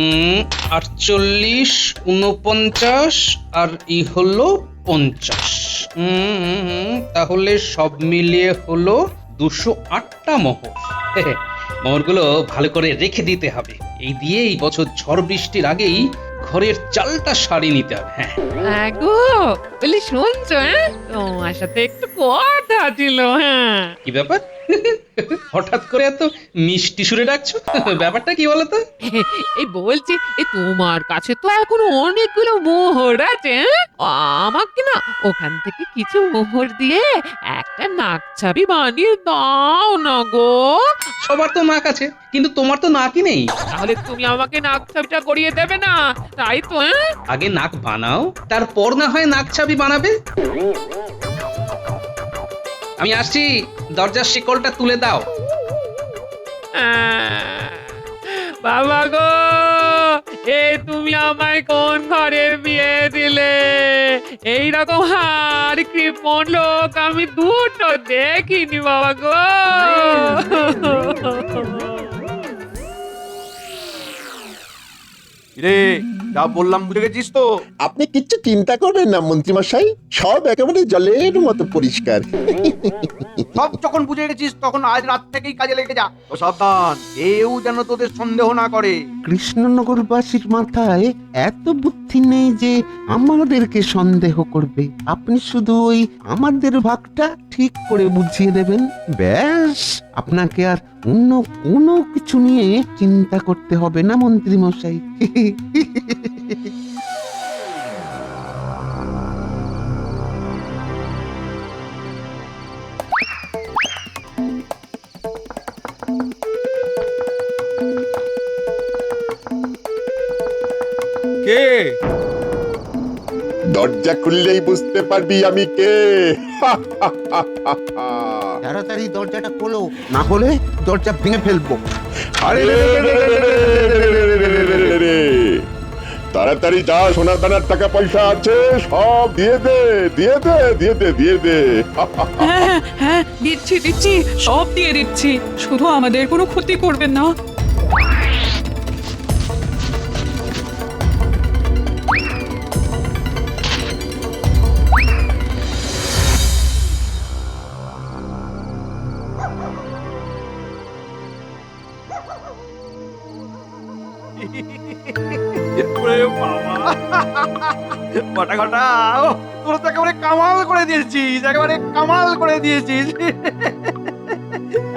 48, 49 আর হলো 50। তাহলে সব মিলিয়ে হলো 208টা মোহর। মোহরগুলো ভালো করে রেখে দিতে হবে। এই দিয়ে এই বছর ঝড় বৃষ্টির আগেই ঘরের চালটা সারিয়ে নিতে হবে। হ্যাঁ, গো বলি শুনছো? তোমার সাথে একটু কথা ছিল। হ্যাঁ, কি ব্যাপার? হঠাৎ করে এত মিষ্টি সুরে ডাকছো? ব্যাপারটা কি বলতো? এই বলছি, এই তোমার কাছে তো এখন অনেকগুলো মোহর আছে। আমাকে না ওখান থেকে কিছু মোহর দিয়ে একটা নাকছাবি বানিয়ে দাও না গো। সবার তো নাক আছে, কিন্তু তোমার তো নাকই নেই। তাহলে তুমি আমাকে নাকছাবিটা করিয়ে দেবে না, তাই তো? আগে নাক বানাও, তারপর না হয় নাক ছাবি বানাবে। আমি আসছি, দরজার শিকলটা তুলে দাও। বাবা গো, এ তুমি আমায় কোন ঘরে বিয়ে দিলে? এইরকম হার কৃপণ লোক আমি দুটো দেখিনি বাবা গো। রে, যা বললাম বুঝে গেছিস তো? আপনি কিচ্ছু চিন্তা করবেন না মন্ত্রীমশাই, সব একেবারে জলের মতো পরিষ্কার। সব যখন বুঝে গেছিস তখন আজ রাত থেকেই কাজে লেগে যা। তো সাবধান, কেউ যেন তোদের সন্দেহ না করে। কৃষ্ণনগরবাসীর মাথায় এত বুদ্ধি নেই যে আমাদেরকে সন্দেহ করবে। আপনি শুধু ওই আমাদের ভাগটা ঠিক করে বুঝিয়ে দেবেন, ব্যাস আপনাকে আর অন্য কোনো কিছু নিয়ে চিন্তা করতে হবে না মন্ত্রী মশাই। কে? দরজা খুললেই বুঝতে পারবি আমি কে। তাড়াতাড়ি দরজাটা খোলো, না হলে দরজা ভেঙে ফেলবো। আরে রে রে রে রে রে রে রে রে। তাড়াতাড়ি যা, সোনা দানার টাকা পয়সা আছে সব দিয়ে দে, দিয়ে দে, দিয়ে দে, দিয়ে দে। হ্যাঁ হ্যাঁ, দিচ্ছি দিচ্ছি, সব দিয়ে দিচ্ছি, শুধু আমাদের কোনো ক্ষতি করবেন না। ওরে বাবা, কটা কটা, তোরা তো একেবারে কামাল করে দিয়েছিস, একেবারে কামাল করে দিয়েছিস।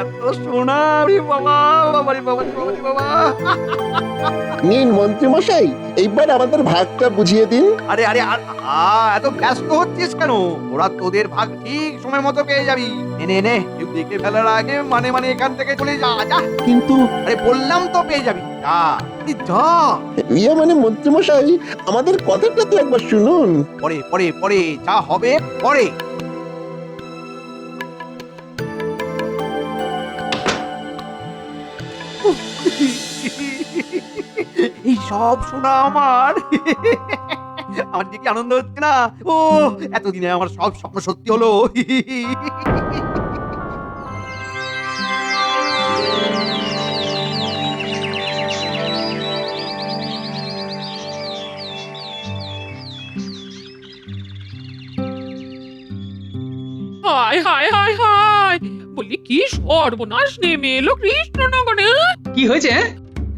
এত সোনা রে বাবা, বাবা রে বাবা, বাবা রে বাবা। নিন মন্ত্রীমশাই, এইবার আমাদের ভাগটা বুঝিয়ে দিন। আরে আরে এত ব্যস্ত হচ্ছিস কেন? ওরা তোদের ভাগ ঠিক সময় মতো পেয়ে যাবি। নে নে, কেউ দেখে ফেলার আগে মানে মানে এখান থেকে চলে যা, যা। কিন্তু আরে বললাম তো পেয়ে যাবি, যা যা। ইয়ে মানে মন্ত্রীমশাই, আমাদের কথাটা তো একবার শুনুন। পরে পরে পরে যা হবে পরে। এই সব শোনা আমার আমার যে কি আনন্দ হচ্ছে না। ও, এতদিনে আমার সব স্বপ্ন সত্যি হলো। হায় হায় হায় হায়, বলি কি সর্বনাশ নেমে এলো কৃষ্ণনগরে। কি হয়েছে?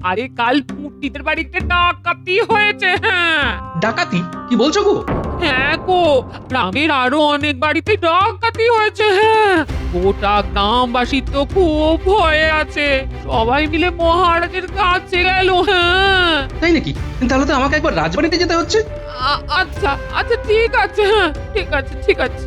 আরে কাল পুটিদের বাড়িতে ডাকাতি হয়েছে। হ্যাঁ ডাকাতি? কি বলছো গো? হ্যাঁ গো, গ্রামের আরো অনেক বাড়িতে ডাকাতি হয়েছে। হ্যাঁ, গোটা গ্রামবাসী তো খুব ভয়ে আছে, সবাই মিলে মহারাজের কাছে গেল। হ্যাঁ, তাই নাকি? তাহলে তো আমাকে একবার রাজবাড়িতে যেতে হচ্ছে। আচ্ছা আচ্ছা, ঠিক আছে। হ্যাঁ, ঠিক আছে ঠিক আছে।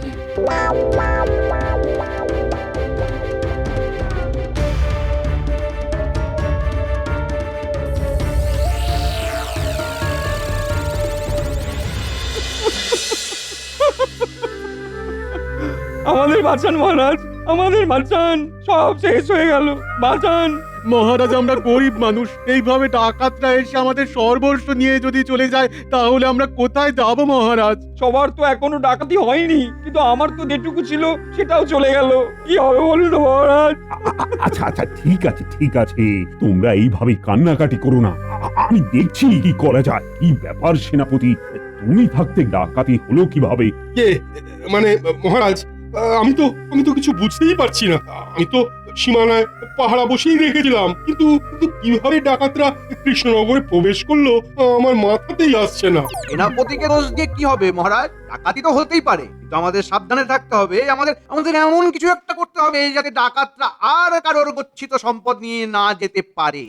আমাদের বাঁচান মহারাজ, আমাদের বাঁচান, সব শেষ হয়ে গেল, বাঁচান। মহারাজ, আমরা গরিব মানুষ, এইভাবে ডাকাতরা এসে আমাদের সর্বস্ব নিয়ে যদি চলে যায় তাহলে আমরা কোথায় যাব মহারাজ? সবার তো এখনো ডাকাতি হয়নি, কিন্তু আমার তো যেটুকু ছিল সেটাও চলে গেল। কি হবে বলুন তো মহারাজ? আচ্ছা আচ্ছা, ঠিক আছে ঠিক আছে, তোমরা এইভাবে কান্নাকাটি করো না। আমি দেখছি কি করা যায়। কি ব্যাপার সেনাপতি, তুমি থাকতে ডাকাতি হলো কিভাবে? কে মানে মহারাজ, আমি তো কিছু বুঝতেই পারছি না। আমি তো সীমানায় পাহারা বসেই রেখেছিলাম, কিন্তু কিভাবে ডাকাতরা কৃষ্ণনগরে প্রবেশ করলো আমার মাথাতেই আসছে না। সেনাপতিকে দোষ দিয়ে কি হবে মহারাজ? ডাকাতি তো হতেই পারে, কিন্তু আমাদের সাবধানে থাকতে হবে। আমাদের এমন কিছু একটা করতে হবে যাতে ডাকাতরা আর কারোর গচ্ছিত সম্পদ নিয়ে না যেতে পারে।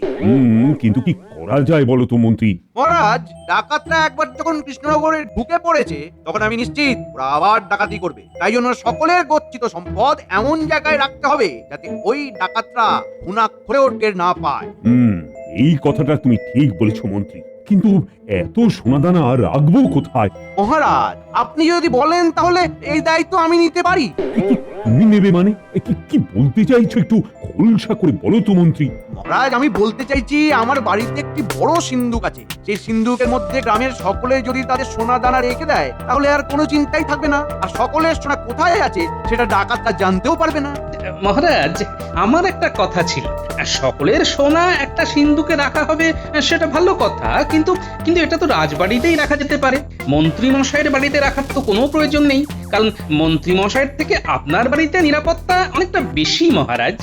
কিন্তু কি করা যায় বলো তো মন্ত্রী? মহারাজ, ডাকাতরা একবার যখন কৃষ্ণনগরে ঢুকে পড়েছে তখন আমি নিশ্চিত ওরা আবার ডাকাতি করবে। তাই জন্য সকলের গচ্ছিত সম্পদ এমন জায়গায় রাখতে হবে যাতে ওই ডাকাতরা ঘুণাক্ষরেও টের না পায়। এই কথাটা তুমি ঠিক বলেছো মন্ত্রী, কিন্তু এত সোনাদানা রাখবো কোথায়? মহারাজ, আপনি যদি বলেন তাহলে এই দায়িত্ব আমি নিতে পারি। কিন্তু তুমি নেবে মানে? কি বলতে চাইছো একটু খোলসা করে বলো তো মন্ত্রী। মহারাজ, আমি বলতে চাইছি আমার বাড়িতে একটি বড় সিন্ধুক আছে। সেই সিন্ধুকের মধ্যে গ্রামের সকলে যদি তাদের সোনা দানা রেখে দেয় তাহলে আর কোনো চিন্তাই থাকবে না। আর সকলের সোনা কোথায় আছে সেটা ডাকাতরা জানতেও পারবে না। মহারাজ, আমার একটা কথা ছিল, সকলের সোনা একটা সিন্ধুকে রাখা হবে সেটা ভালো কথা, কিন্তু এটা তো রাজবাড়িতেই রাখা যেতে পারে। মন্ত্রী মশাইয়ের বাড়িতে রাখার তো কোনো প্রয়োজন নেই, কারণ মন্ত্রী মশাইয়ের থেকে আপনার বাড়িতে নিরাপত্তা অনেকটা বেশি মহারাজ।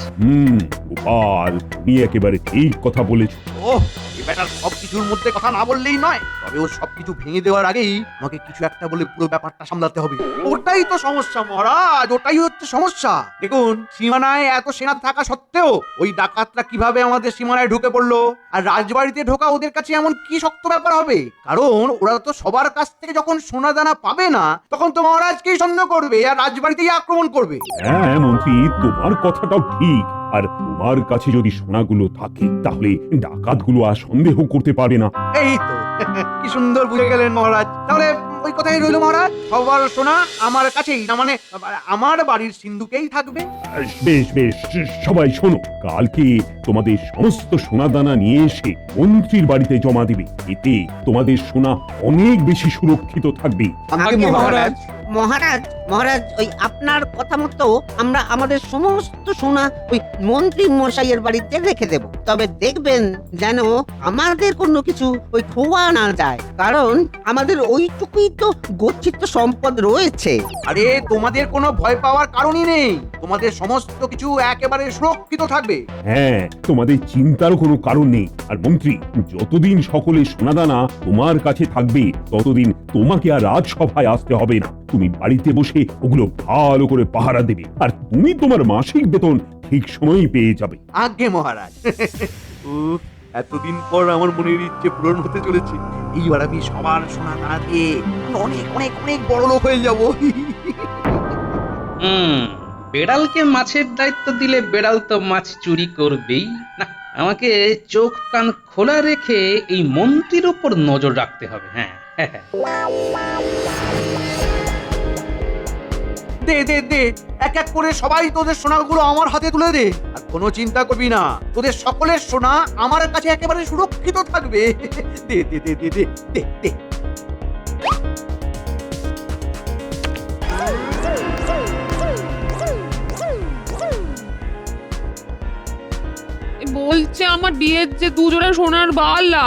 গোপাল, তুমি একেবারে ঠিক কথা বলেছো। ওহ, এবার সবকিছুর মধ্যে কথা না বললেই নয়, তবে ওর সবকিছু ভেঙে দেওয়ার আগেই আমাকে কিছু একটা বলে পুরো ব্যাপারটা সামলাতে হবে। ওটাই তো সমস্যা মহারাজ, ওটাই হচ্ছে সমস্যা। দেখুন, সীমানায় এত সেনা থাকা সত্ত্বেও ওই ডাকাতরা কিভাবে আমাদের সীমানায় ঢুকে পড়লো? আর রাজবাড়িতে ঢোকা ওদের কাছে এমন কি শক্ত ব্যাপার হবে? কারণ ওরা তো সবার কাছ থেকে যখন সোনা দানা পাবে না তখন তো মহারাজকেই সন্দেহ করবে আর রাজবাড়িতেই আক্রমণ করবে। হ্যাঁ মন্ত্রী, তোমার কথাটাও ঠিক। আর তোমার কাছে যদি সোনাগুলো থাকে তাহলে ডাকাতগুলো আর সন্দেহ করতে পারে না। এই তো কি সুন্দর বুঝে গেলেন মহারাজ। তাহলে ওই কথাই রইল মহারাজ, সবার সোনা আমার কাছেই, না মানে আমার বাড়ির সিন্ধুকেই থাকবে। বেশ বেশ, সবাই শোনো, কালকে তোমাদের সমস্ত সোনা দানা নিয়ে এসে মন্ত্রীর বাড়িতে জমা দিবে। এতে তোমাদের সোনা অনেক বেশি সুরক্ষিত থাকবে। মহারাজ। মহারাজ মহারাজ, ওই আপনার কথা মতো আমরা আমাদের সমস্ত সোনা ওই মন্ত্রী মশাইয়ের বাড়িতে রেখে দেব। তবে দেখবেন যেন আমাদের কোনো কিছু ওই খোয়া না যায়, কারণ আমাদের ওইটুকুই তো গচ্ছিত সম্পদ রয়েছে। আরে তোমাদের কোনো ভয় পাওয়ার কারণই নেই, তোমাদের সমস্ত কিছু একেবারে সুরক্ষিত থাকবে। হ্যাঁ, তোমাদের চিন্তারও কোনো কারণ নেই। আর মন্ত্রী, যতদিন সকলে সোনাদানা তোমার কাছে থাকবে ততদিন তোমাকে আর রাজসভায় আসতে হবে না। তুমি বাড়িতে বসে ওগুলো ভালো করে পাহারা দেবে, আর তুমি তোমার মাসিক বেতন ঠিক সময়ই পেয়ে যাবে। আজ্ঞে মহারাজ। এতদিন পর আমার মনের ইচ্ছে পূরণ হতে চলেছে। এইবার আমি সবার সোনা দানা দিয়ে অনেক অনেক অনেক বড় লোক হয়ে যাব। বেড়ালকে মাছের দায়িত্ব দিলে বেড়াল তো মাছ চুরি করবেই না। আমাকে চোখ কান খোলা রেখে এই মন্ত্রীর উপর নজর রাখতে হবে। হ্যাঁ, দে দে দে, এক এক করে সবাই তোদের সোনাগুলো আমার হাতে তুলে দে। আর কোনো চিন্তা করবি না, তোদের সকলের সোনা আমার কাছে একেবারে সুরক্ষিত থাকবে। দে দে দে দে দে দে দে। বলছে আমার বিয়ের যে দুজোড়া সোনার বালা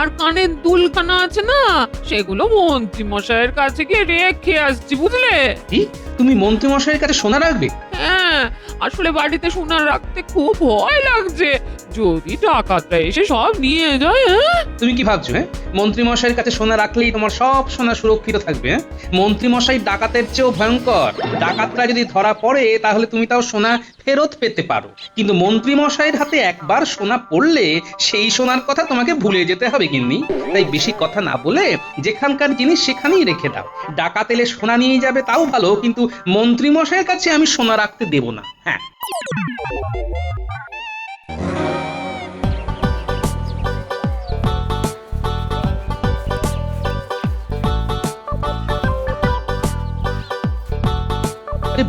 আর কানের দুলখানা আছে না, সেগুলো মন্ত্রী মশাইয়ের কাছে গিয়ে রেখে আসছি, বুঝলে? কি, তুমি মন্ত্রী মশাইয়ের কাছে সোনা রাখবে? হ্যাঁ, আসলে বাড়িতে সোনা রাখতে খুব ভয় লাগছে, যদি ডাকাতরা এসে সব নিয়ে যায়। হ্যাঁ, তুমি কি ভাবছো মন্ত্রী মশাইয়ের কাছে সোনা রাখলেই তোমার সব সোনা সুরক্ষিত থাকবে? মন্ত্রী মশাই ডাকাতের চেয়েও ভয়ঙ্কর। ডাকাতরা যদি ধরা পড়ে তাহলে তুমি তাও সোনা ফেরত পেতে পারো, কিন্তু মন্ত্রী মশাইয়ের হাতে একবার সোনা পড়লে সেই সোনার কথা তোমাকে ভুলে যেতে হবে গিন্নি। তাই বেশি কথা না বলে যেখানকার জিনিস সেখানেই রেখে দাও। ডাকাত এলে সোনা নিয়ে যাবে তাও ভালো, কিন্তু মন্ত্রী মশাইয়ের কাছে আমি সোনা রাখতে দেব না। হ্যাঁ,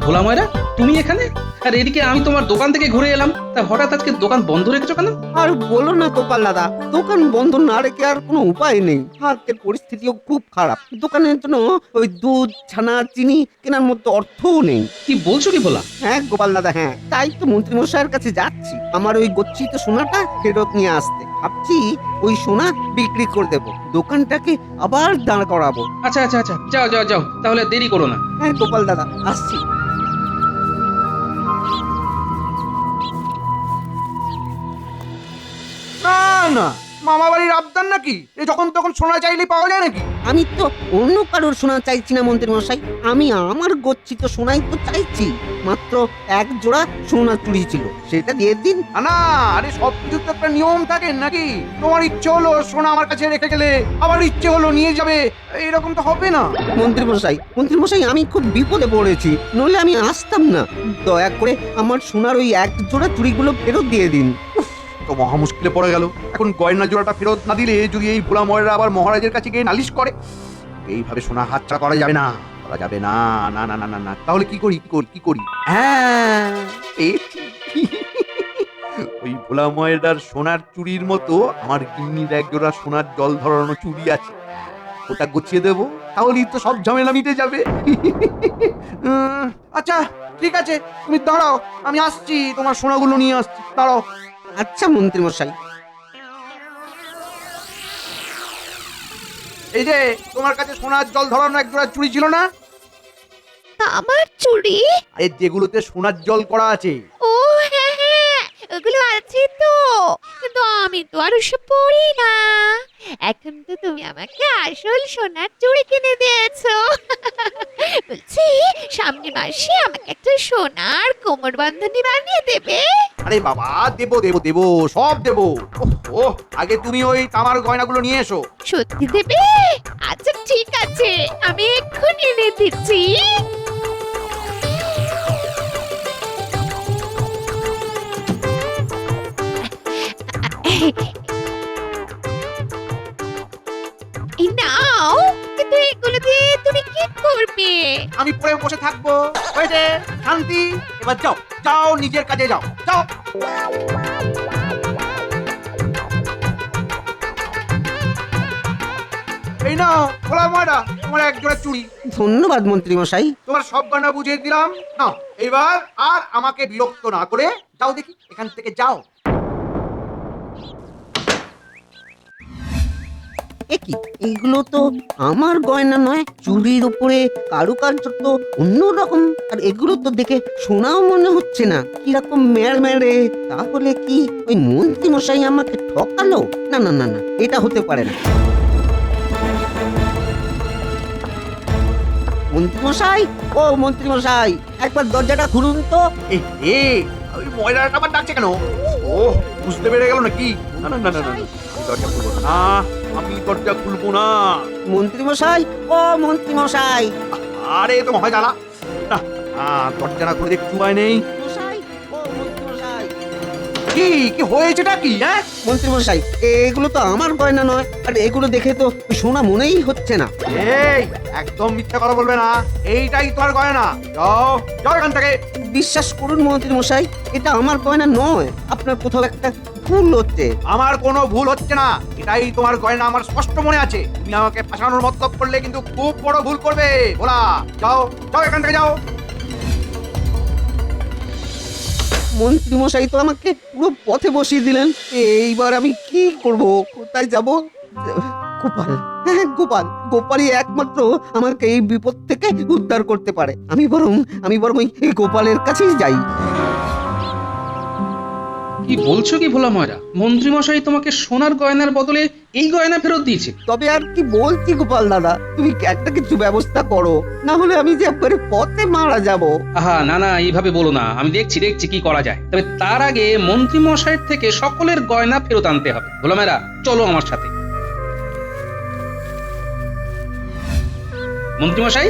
ভোলা ময়রা, তুমি এখানে? আর এদিকে আমি তোমার দোকান থেকে ঘুরে এলাম, তা হঠাৎ আজকে দোকান বন্ধ রেখেছো কেন? আর বলো না গোপাল দাদা, দোকান বন্ধ না রেখে আর কোনো উপায় নেই। হাতের পরিস্থিতিও খুব খারাপ, দোকানের জন্য ওই দুধ, ছানা, চিনি কেনার মতো অর্থও নেই। কি বলছো কি বলা? হ্যাঁ গোপাল দাদা, হ্যাঁ, তাই তো মন্ত্রী মশাইয়ের কাছে যাচ্ছি আমার ওই গচ্ছিত সোনাটা ফেরত নিয়ে আসতে। ভাবছি ওই সোনা বিক্রি করে দেবো, দোকানটাকে আবার দাঁড় করাবো। আচ্ছা আচ্ছা আচ্ছা, যাও যাও যাও, তাহলে দেরি করো না। হ্যাঁ গোপাল দাদা, আসছি। না না, মামা বাড়ির আবদার নাকি? এই যখন তখন সোনা চাইলেই পাওয়া যায় নাকি? আমি তো অন্য কারোর সোনা চাইছি না মন্ত্রী মশাই, আমি আমার গচ্ছিত সোনাই তো চাইছি। মাত্র এক জোড়া সোনা চুরি ছিল, সেটা দিয়ে দিন। না, আরে সব কিছু তো একটা নিয়ম থাকে নাকি? তোমার ইচ্ছে হলো সোনা আমার কাছে রেখে গেলে, আবার ইচ্ছে হলো নিয়ে যাবে, এরকম তো হবে না। মন্ত্রী মশাই, আমি খুব বিপদে পড়েছি, নইলে আমি আসতাম না। দয়া করে আমার সোনার ওই এক জোড়া চুড়িগুলো ফেরত দিয়ে দিন। তো মহা মুশকিলে পড়ে গেল। এখন গয়না জোড়াটা ফেরত না দিলে যদি এই ভোলা ময়রা আবার মহারাজের কাছে গিয়ে নালিশ করে, এইভাবে সোনা হাতছাড়া করা যাবে না, করা যাবে না। না না না না না, তাহলে কি করি কি করি? হ্যাঁ, পেয়েছি। ওই ভোলা ময়রার সোনার চুড়ির মতো আমার গিন্নির এক জোড়া সোনার জল ধরানো চুড়ি আছে, ওটা গুছিয়ে দেবো, তাহলেই তো সব ঝামেলা মিটে যাবে। আচ্ছা ঠিক আছে, তুমি দাঁড়াও, আমি আসছি, তোমার সোনাগুলো নিয়ে আসছি, দাঁড়াও। আচ্ছা মন্ত্রী মশাই। এই যে তোমার কাছে সোনার জল ধরানো এক জোড়া চুড়ি ছিল না? আমার চুড়ি? আরে যেগুলোতে সোনার জল করা আছে। ও হ্যাঁ হ্যাঁ, ওগুলো আছে তো, কিন্তু আমি তো আর ওসব পড়ি না। এখন তো তুমি আমাকে আসল সোনার চুড়ি কিনে দিয়েছো। বলছি সামনের মাসে আমাকে একটা সোনার কোমর বন্ধনী বানিয়ে দেবে? আরে বাবা, দেবো দেবো দেবো, সব দেবো। ও আগে তুমি ওই তামার গয়নাগুলো নিয়ে এসো। সত্যি দেবে? আচ্ছা ঠিক আছে, আমি এক্ষুনি এনে দিচ্ছি। এই নাও, কিন্তু এগুলো দিয়ে তুমি কি করবে? আমি পরে বসে থাকবো। হয়েছে, শান্তি, এবার যাও যাও, নিজের কাজে যাও, যাও। এই নাও ভোলা ময়রা, তোমার এক জোড়া চুড়ি। ধন্যবাদ মন্ত্রী মশাই। তোমার সব গয়না বুঝিয়ে দিলাম। নাও, এবার আর আমাকে বিরক্ত না করে যাও দেখি, এখান থেকে যাও। কি এইগুলো তো আমার গয়না নয়, চুরির উপরে কারুকার্য তো অন্যরকম, আর এগুলো তো দেখে সোনাও মনে হচ্ছে না, কিরকম মেরে। তাহলে কি ওই মন্ত্রী মশাই আমাকে ঠকালো? না না না না, এটা হতে পারে না। মন্ত্রী মশাই, ও মন্ত্রী মশাই, একবার দরজাটা খুলুন তো। ওই ময়রাটা আবার ডাকছে কেন? ও বুঝতে পেরে গেল নাকি? না না না না না, আমি দরজা খুলবো না, আমি দরজা খুলবো না। মন্ত্রী মশাই, ও মন্ত্রী মশাই। আরে তো মহা জ্বালা না, দরজা না খুলে দেখতে উপায় নেই। মশাই, ও মন্ত্রী মশাই। কি কি হয়েছেটা কি? হ্যাঁ মন্ত্রী মশাই, এগুলো তো আমার গয়না নয়, আর এগুলো দেখে তো সোনা মনেই হচ্ছে না। এই একদম মিথ্যা কথা বলবে না, এইটাই তোমার গয়না। যাও যাও এখান থেকে। বিশ্বাস করুন মন্ত্রী মশাই, এটা আমার গয়না নয়, আপনার কোথাও একটা ভুল হচ্ছে। আমার কোনো ভুল হচ্ছে না, এটাই তোমার গয়না, আমার স্পষ্ট মনে আছে। তুমি আমাকে ফাঁসানোর মতলব করলে কিন্তু খুব বড় ভুল করবে। বলা, যাও যাও এখান থেকে যাও। মন্ত্রী মশাই তো আমাকে পুরো পথে বসিয়ে দিলেন, এইবার আমি কি করব? কোথায় যাব? গোপাল, হ্যাঁ গোপাল, গোপালই একমাত্র আমাকে এই বিপদ থেকে উদ্ধার করতে পারে। আমি বরং এই গোপালের কাছেই যাই। কি বলছো কি ভোলা ময়রা? মন্ত্রী মশাই তোমাকে সোনার গয়নার বদলে এই গয়না ফেরত দিয়েছে? তবে আর কি বলছি গোপাল দাদা, তুমি একটা কিছু ব্যবস্থা করো, না হলে আমি যে একবারে পথে মারা যাব। আহা না না, এইভাবে বলো না, আমি দেখছি কি করা যায়। তবে তার আগে মন্ত্রী মশাইয়ের থেকে সকলের গয়না ফেরত আনতে হবে। ভোলা ময়রা, চলো আমার সাথে। মন্ত্রী মশাই,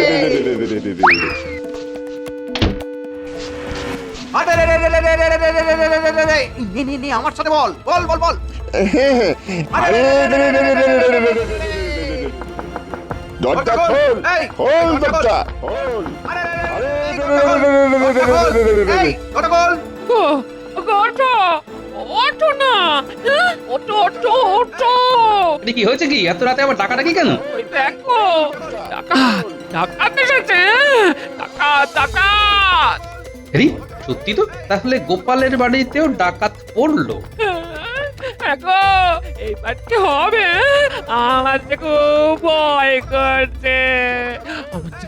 নে আমার সাথে বল বল বল বল দরজা খোল, এই, খোল দরজা দরজা, খোল। দরজা খোল। গো গো, ওঠো ওঠো না, ওঠো ওঠো ওঠো। আরে কি হয়েছে কি এত রাতে আবার ডাকাডাকি কেন? ওই দেখো, ডাকাত ডাকাত এসেছে, ডাকাত ডাকাত। আরে সত্যি তো, তাহলে গোপালের বাড়িতেও ডাকাত পড়লো। গো এইবার কি হবে? আমার যে খুব ভয় করছে, আমার যে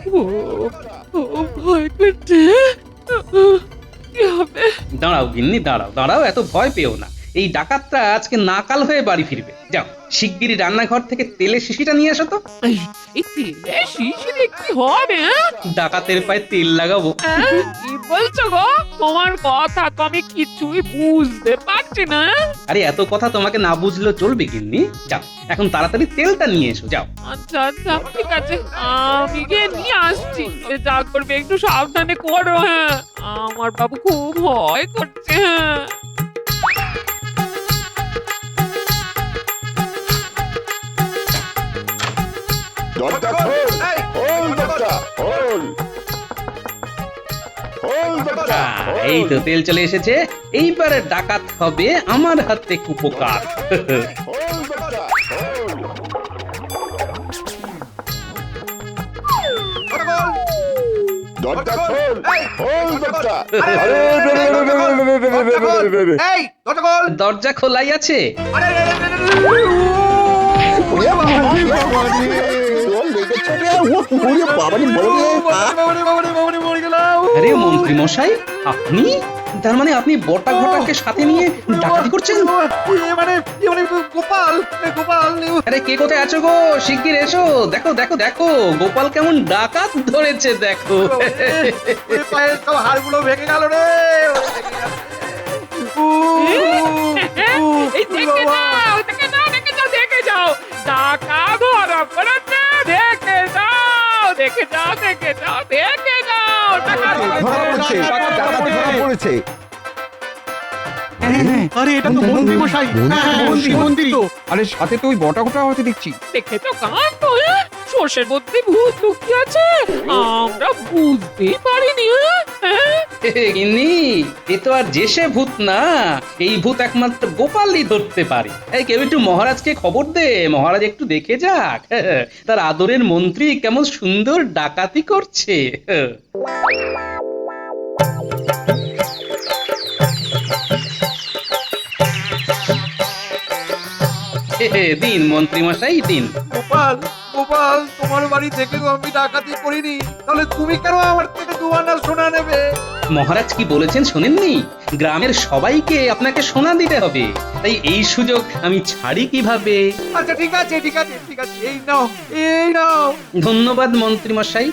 খুব ভয় করছে। কি হবে? দাঁড়াও গিন্নি, দাঁড়াও দাঁড়াও, এত ভয় পেও না। এই ডাকাতটা আজকে নাকাল হয়ে বাড়ি ফিরবে। যাও শিগগিরই রান্নাঘর থেকে তেলের শিশিটা নিয়ে এসো তো। এই তেলে শিশিরে কি হবে? হ্যাঁ? ডাকাতের পায়ে তেল লাগাবো। কি বলছো গো? তোমার কথা তো আমি কিছুই বুঝতে পারছি না। আরে এত কথা তোমাকে না বুঝলেও চলবে গিন্নি। যাও এখন তাড়াতাড়ি তেলটা নিয়ে এসো, যাও। আচ্ছা আচ্ছা ঠিক আছে, আমি গিয়ে নিয়ে আসছি। তবে যা করবে একটু সাবধানে করো। হ্যাঁ, আমার বাবু খুব ভয় করছে। হ্যাঁ। দরজা খোল, খোল দরজা, খোল। খোল দরজা, এই তো তেল চলে এসেছে। এইবারে ডাকাত হবে আমার হাতে কুপোকার। খোল দরজা, খোল। দরজা খোল, খোল দরজা। আরে এই দরজা খোল। দরজা খোলাই আছে। আরে আরে মন্ত্রী মশাই, আপনি? তার মানে আপনি বটা ঘটাকে সাথে নিয়ে ডাকাতি করছেন? গোপাল গোপাল আরে কে কোথায় আছো গো? শিগগির এসো, দেখো দেখো দেখো গোপাল কেমন ডাকাত ধরেছে দেখো। পায়ের সব হাড়গুলো ভেঙে গেল রে। এই দেখে যাও টাকা ধরা পড়েছে। দেখে যাও টাকা পড়েছে। আরে এটা তো মন্ত্রী মশাই। মন্ত্রী তো। আরে সাথে তো ওই বটা ঘটা হতে দেখছি। দেখেছো কাণ্ড? সর্ষের মধ্যে ভূত লুকিয়ে আছে, আমরা বুঝতেই পারিনি। হ্যাঁ? গিন্নি, এ তো আর যে সে ভূত না, এই ভূত একমাত্র গোপালই ধরতে পারে। এই কেউ একটু মহারাজকে খবর দে, মহারাজ একটু দেখে যাক তার আদরের মন্ত্রী কেমন সুন্দর ডাকাতি করছে। দিন মন্ত্রী মশাই দিন। গোপাল গোপাল, তোমার বাড়ি থেকে তো আমি ডাকাতি করিনি, তাহলে তুমি কেন আমার থেকে দুয়ানা সোনা নেবে? মহারাজ কি বলেছেন শোনেননি? গ্রামের সবাইকে আপনাকে সোনা দিতে হবে, তাই এই সুযোগ আমি ছাড়ি কিভাবে? আচ্ছা ঠিক আছে ঠিক আছে ঠিক আছে, এই নাও এই নাও। ধন্যবাদ মন্ত্রী মশাই।